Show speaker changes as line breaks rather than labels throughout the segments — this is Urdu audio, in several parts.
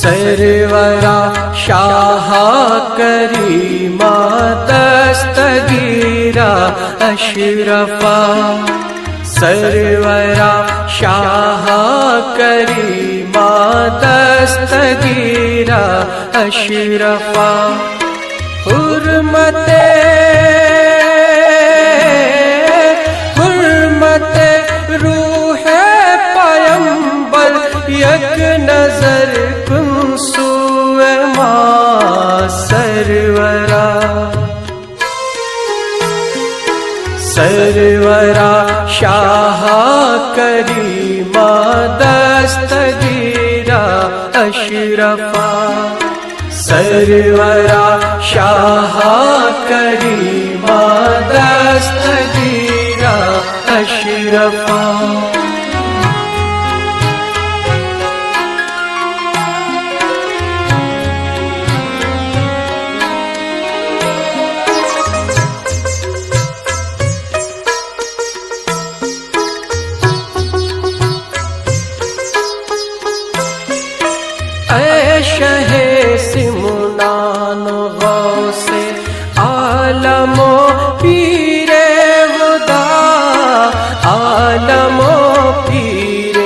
سرورا شاہ کریما دستگیرا اشرفا سرورا شاہ کریما دستگیرا اشرفا حرمت روح پیمبر یک نظر کن سوئے ما سرورا سرورا شاہ کریما دستگیرا اشرفا سرورا شاہ کریما دستگیرا اشرفا اے شہ سمنان غوث عالم و پیر خدا عالم و پیر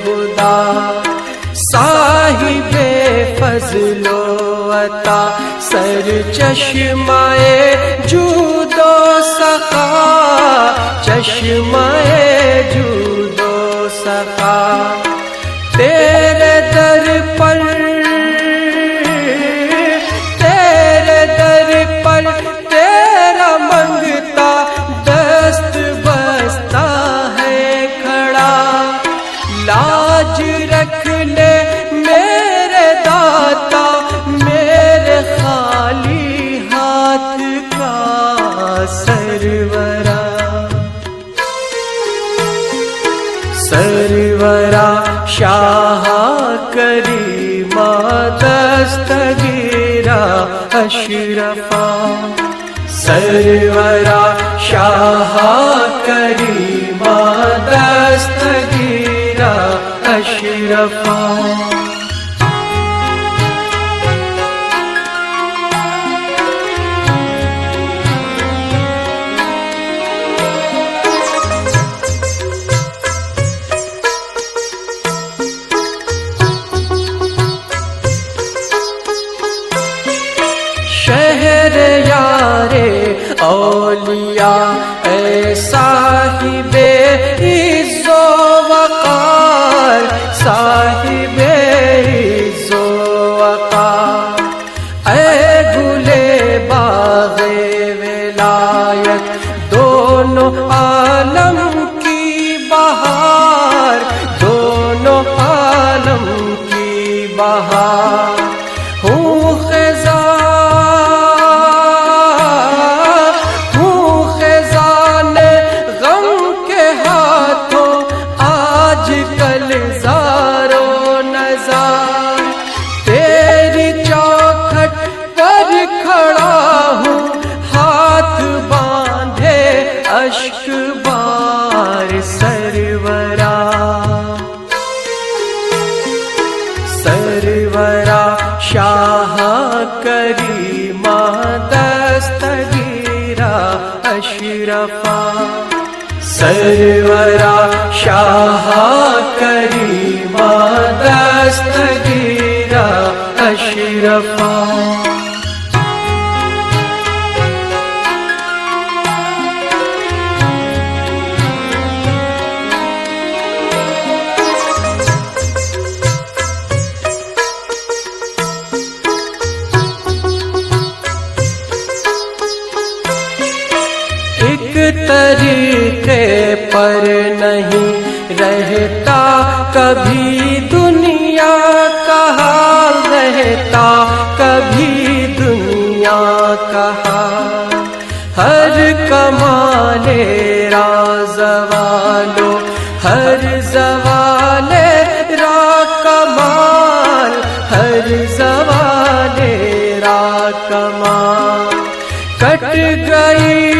خدا صاحب فضل و عطا سر چشمہ جود و سخا چشمہ جود و سخا تیرے در پر تیرا منگتا دست بستا ہے کھڑا لاج رکھ لے میرے داتا میرے خالی ہاتھ کا سرورا سرورا شاہ کریما دستگیرا اشرفا سرورا شاہ کریما دستگیرا اشرفا شہر یار اولیاء اے صاحب عز و وقار صاحب عز و وقار اے گلے باغ ولایت دونوں عالم کی بہار دونوں عالم کی بہار ہوں اشک بار سرورا سرورا شاہ کریما دستگیرا اشرفا سرورا شاہ کریما دستگیرا اشرفا ایک طریقے پر نہیں رہتا کبھی دنیا کا حال رہتا کبھی دنیا کا حال ہر کمال راز والو ہر زوال را کمال ہر زوال را کمال کٹ گئی